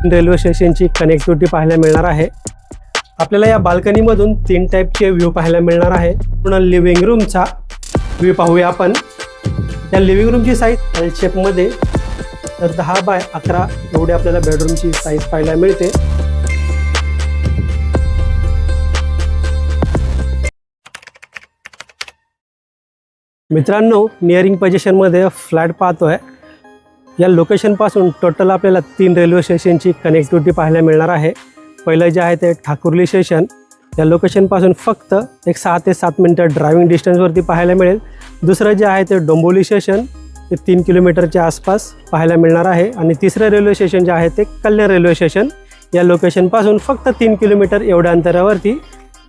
Railway स्टेशनची connectivity पाहायला मिळणार आहे। आपल्याला या बाल्कनीमधून 3 टाईपचे व्ह्यू पाहायला मिळणार आहे। पूर्ण लिव्हिंग रूमचा व्ह्यू पाहूया आपण। या लिव्हिंग रूमची साईज एल शेपमध्ये 10 बाय 11 एवढी आपल्याला बेडरूमची साईज पाहायला मिळते। मित्रांनो, नियरिंग पोझिशनमध्ये फ्लॅट पाहतोय। या लोकेशनपासून टोटल आपल्याला 3 रेल्वे स्टेशनची कनेक्टिव्हिटी पाहायला मिळणार आहे। पहिलं जे आहे ते ठाकुर्ली स्टेशन, या लोकेशनपासून फक्त एक 6 ते 7 मिनिटं ड्रायव्हिंग डिस्टन्सवरती पाहायला मिळेल। दुसरं जे आहे ते डोंबिवली स्टेशन, ते 3 किलोमीटरच्या आसपास पाहायला मिळणार आहे। आणि तिसरं रेल्वे स्टेशन जे आहे ते कल्याण रेल्वे स्टेशन, या लोकेशनपासून फक्त 3 किलोमीटर एवढ्या अंतरावरती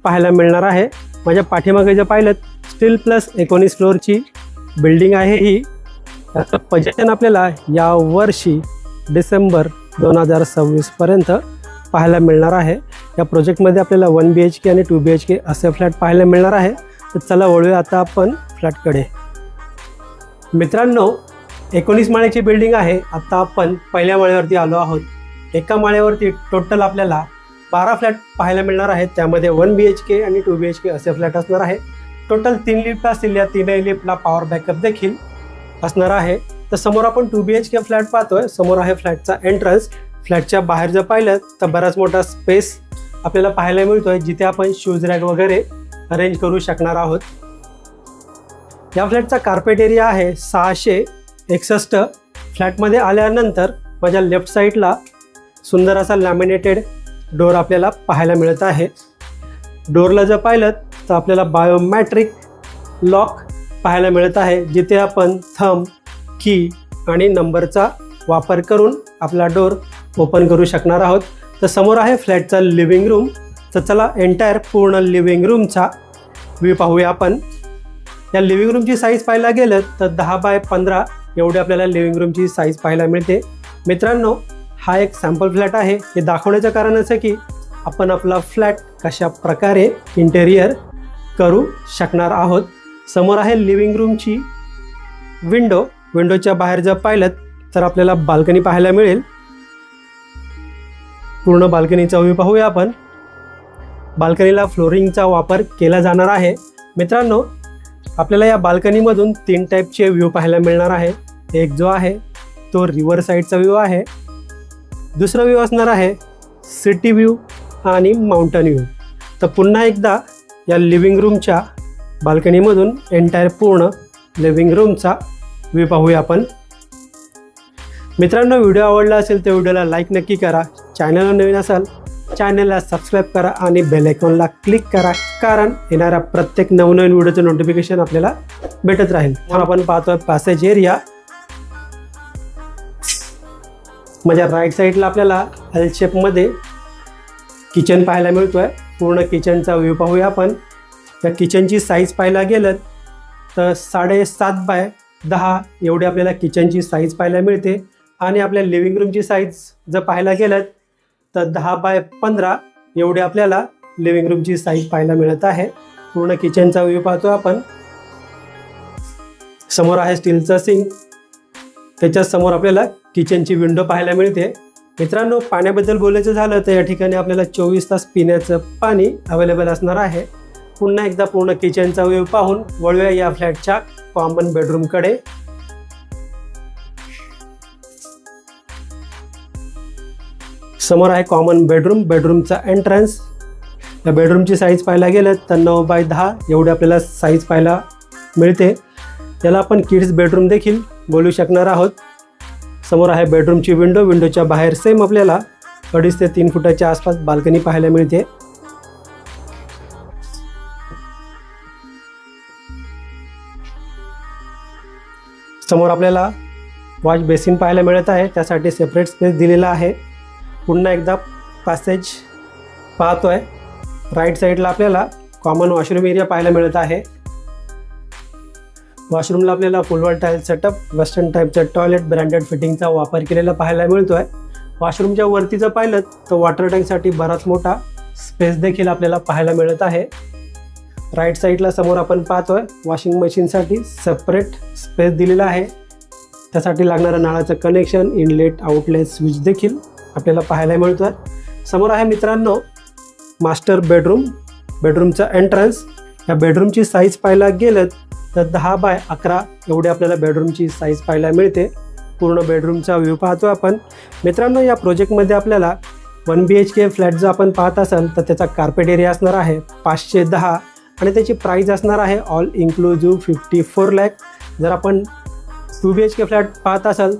पाहायला मिळणार आहे। माझ्या पाठीमागे जे पाहिलं स्टील प्लस 19 फ्लोअरची बिल्डिंग आहे ही। याचं पोझिशन आपल्याला या वर्षी डिसेंबर 2026 पर्यंत पाहायला मिळणार आहे। या प्रोजेक्टमध्ये आपल्याला 1 BHK आणि 2 BHK असे फ्लॅट पाहायला मिळणार आहे। तर चला वळूया आता आपण फ्लॅटकडे। मित्रांनो, 19 माळ्याची बिल्डिंग आहे। आता आपण पहिल्या माळ्यावरती आलो आहोत। एका माळ्यावरती टोटल आपल्याला 12 फ्लॅट पाहायला मिळणार आहेत। त्यामध्ये 1 BHK आणि 2 BHK असे फ्लॅट असणार आहे। टोटल 3 लिफ्ट असतील, या 3 लिफ्टला पॉवर बॅकअप देखील असणार आहे। तर समोर आपण 2 BHK फ्लॅट पाहतोय। समोर आहे फ्लॅटचा एंट्रन्स। फ्लॅटच्या बाहेर जर पाहिलं तर बराच मोठा स्पेस आपल्याला पाहायला मिळतोय, जिथे आपण शूज रॅक वगैरे अरेंज करू शकणार आहोत। या फ्लॅटचा कार्पेट एरिया आहे 661। फ्लॅटमध्ये आल्यानंतर माझ्या लेफ्ट साईडला सुंदर असा लॅमिनेटेड डोर आपल्याला पाहायला मिळत आहे। डोरला जर पाहिलं तर आपल्याला बायोमॅट्रिक लॉक पाहायला मिळत आहे, जिथे आपण थंब, की आणि नंबरचा वापर करून आपला डोर ओपन करू शकणार आहोत। तर समोर आहे फ्लॅटचा लिव्हिंग रूम। तर चला एंटायर पूर्ण लिव्हिंग रूमचा व्ह्यू पाहूया आपण। या लिव्हिंग रूमची साईज पाहायला गेलं तर 10 बाय 15 एवढी आपल्याला लिव्हिंग रूमची साईज पाहायला मिळते। मित्रांनो, हा एक सॅम्पल फ्लॅट आहे। हे दाखवण्याचं कारण असं की आपण आपला फ्लॅट कशा प्रकारे इंटेरियर करू शकणार आहोत। समोर आहे लिव्हिंग रूमची विंडो। विंडोच्या बाहेर जर पाहिलं तर आपल्याला बाल्कनी पाहायला मिळेल। पूर्ण बाल्कनीचा व्ह्यू पाहूया आपण। बाल्कनीला फ्लोरिंगचा वापर केला जाणार आहे। मित्रांनो, आपल्याला या बाल्कनीमधून 3 टाईपचे व्ह्यू पाहायला मिळणार आहे। एक जो आहे तो रिव्हर साईडचा व्ह्यू आहे। दुसरा व्ह्यू असणार आहे सिटी व्ह्यू आणि माउंटन व्ह्यू। तर पुन्हा एकदा या लिव्हिंग रूमच्या बाल्कनीमधून एंटायर पूर्ण लिव्हिंग रूमचा व्ह्यू पाहूया आपण। मित्रांनो, व्हिडिओ आवडला असेल तर व्हिडिओला लाईक नक्की करा। चॅनलला नवीन असाल चॅनलला सबस्क्राईब करा आणि बेल आयकॉनला क्लिक करा, कारण येणाऱ्या प्रत्येक नवनवीन व्हिडिओचं नोटिफिकेशन आपल्याला भेटत राहील। तर आपण पाहतोय पॅसेज एरिया। माझ्या राईट साईडला आपल्याला एल शेपमध्ये किचन पाहायला मिळतोय। पूर्ण किचनचा व्ह्यू पाहूया आपण। त्या किचनची साईज पाहायला गेलं तर 7.5 बाय 10 एवढी आपल्याला किचनची साईज पाहायला मिळते। आणि आपल्या लिव्हिंग रूमची साईज जर पाहायला गेलं तर 10 बाय 15 एवढी आपल्याला लिव्हिंग रूमची साईज पाहायला मिळत आहे। पूर्ण किचनचा व्ह्यू पाहतो आपण। समोर आहे स्टीलचा सिंक। त्याच्या समोर आपल्याला किचनची विंडो पाहायला मिळते। मित्रांनो, पाण्याबद्दल बोलायचं झालं तर या ठिकाणी आपल्याला 24 तास पिण्याचं पाणी अवेलेबल असणार आहे। पुन्हा एकदा पूर्ण किचनचा व्ह्यू पाहून वळूया या फ्लॅटच्या कॉमन बेडरूमकडे। समोर आहे कॉमन बेडरूम। बेडरूमचा एंट्रन्स। या बेडरूमची साईज पाहायला गेलं तर 9 बाय 10 एवढी आपल्याला साईज पाहायला मिळते। याला आपण किड्स बेडरूम देखील बोलू शकणार आहोत। समोर आहे बेडरूमची विंडो। विंडोच्या बाहेर सेम आपल्याला 2.5 ते 3 फुटाच्या आसपास बाल्कनी पाहायला मिळते। समोर आपल्याला वॉश बेसिन पाहायला मिळत आहे, त्यासाठी सेपरेट स्पेस दिलेला आहे। पुन्हा एकदा पॅसेज पाहतोय। राईट साईडला आपल्याला कॉमन वॉशरूम एरिया पाहायला मिळत आहे। वॉशरूमला आपल्याला फुल वॉल टाईल सेटअप, वेस्टर्न टाईपचा टॉयलेट, ब्रँडेड फिटिंगचा वापर केलेला पाहायला मिळतोय। वॉशरूमच्या वरती जर पाहिलं तर वॉटर टँकसाठी बराच मोठा स्पेस देखील आपल्याला पाहायला मिळत आहे। राईट साईडला समोर आपण पाहतोय वॉशिंग मशीनसाठी सेपरेट स्पेस दिलेला आहे। त्यासाठी लागणारं नळाचं कनेक्शन, इनलेट, आउटलेट स्विच देखील आपल्याला पाहायला मिळतोय. समोर आहे मित्रांनो मास्टर बेडरूम. बेडरूमचा एंट्रन्स. या बेडरूमची साईज पाहायला गेलं तर 10 बाय 11 एवढी आपल्याला बेडरूमची साईज पाहायला मिळते. पूर्ण बेडरूमचा व्ह्यू पाहतो आपण. मित्रांनो या प्रोजेक्टमध्ये आपल्याला 1 BHK फ्लॅट जो आपण पाहत असाल तर त्याचा कार्पेट एरिया असणार आहे 510 आणि त्याची प्राईज असणार आहे ऑल इन्क्लुझिव्ह 54 लाख. जर आपण 2 BHK फ्लॅट पाहत असाल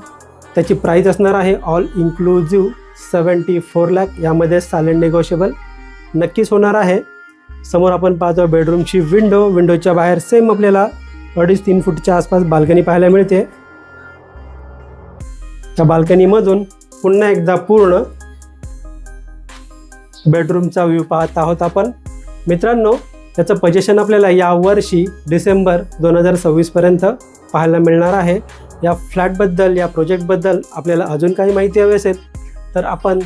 त्याची प्राईज असणार आहे ऑल इन्क्लुझिव्ह 74 लाख. यामध्ये सायलेंट नेगोशिएबल नक्कीच होणार आहे. समोर आपण पाहतो बेडरूमची विंडोच्या बाहेर सेम आपल्याला 2.5-3 फूटच्या आसपास बाल्कनी पाहायला मिळते. त्या बाल्कनीमधून पुन्हा एकदा पूर्ण बेडरूमचा व्ह्यू पाहत आहोत आपण. मित्रांनो त्याचं पोझिशन आपल्याला यावर्षी डिसेंबर 2026 पर्यंत पाहायला मिळणार आहे. या फ्लॅटबद्दल या प्रोजेक्टबद्दल आपल्याला अजून काही माहिती हवी असेल तर आपण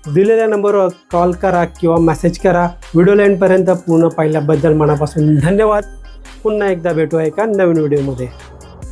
दिलेल्या नंबरवर कॉल करा किंवा मेसेज करा. व्हिडिओ लाईनपर्यंत पूर्ण पाहिल्याबद्दल मनापासून धन्यवाद. पुन्हा एकदा भेटूया एका नवीन व्हिडिओमध्ये.